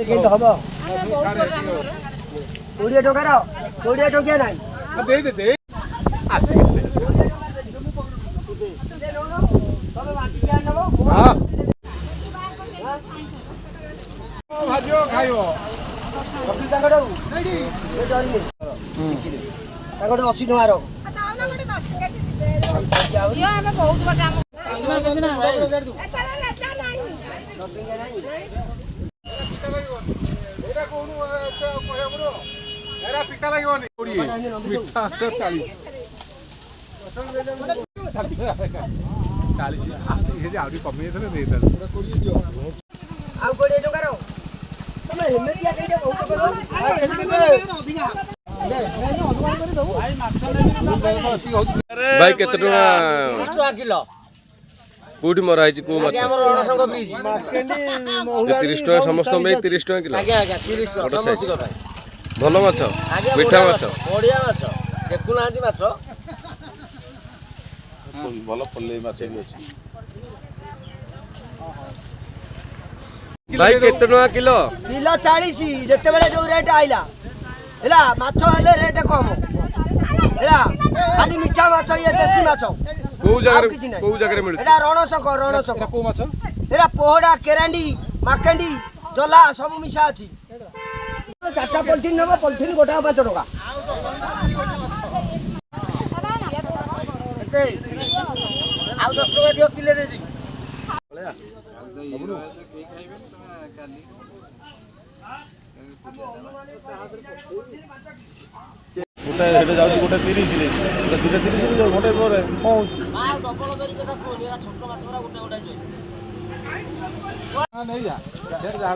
କେମିତି ହବ 20 ଟଙ୍କାର 20 ଟଙ୍କିଆ ନାହିଁ ଦେ ଦେ ଦେ ତମେ ବାଟିକି ଆଣିବ ହଁ ଭାଜିବ ଖାଇବ ତାଙ୍କଠୁ 80 ଟଙ୍କାର ପିତା ଲାଗିବନି 40 ଆହୁରି କମେଇଥିଲେ ଦେଇଦେଲେ ଆଉ 20 ଟଙ୍କାର ତମେ ଏମିତିଆ କେଇଟା ବହୁତ भाई केते टका 30 टका किलो कोठी मरा आइछि को माछ हमर रणसंग ब्रिज मार्केंडी 30 टका समस्त में 30 टका किलो आज्ञा 30 टका समस्त को भाई भलो माछ मिठा माछ बढ़िया माछ देखु नांती माछ भलो पल्ले माछ भी अछि भाई केते टका किलो किलो 40 जते बेले जो रेट आइला हैला माछ हेले रेट कम हैला खाली मीठा माछ ये देसी माछ को जगह मिलु एटा रणसंग को माछ एरा पोहड़ा केरांडी मार्केंडी जला सब मिशा अछि चारटा पॉलिथिन नबो पॉलिथिन गोटा 5 टका आउ 10 टका दियो किलो रे दी गोटे हेडे जाउची गोटे 30 रे गोटे 30 रे जाउ गोटे मोरे आ डबल करी कथा कोनी एरा छोट माछ गुरा गोटा गोटा जोई नहीं जा जा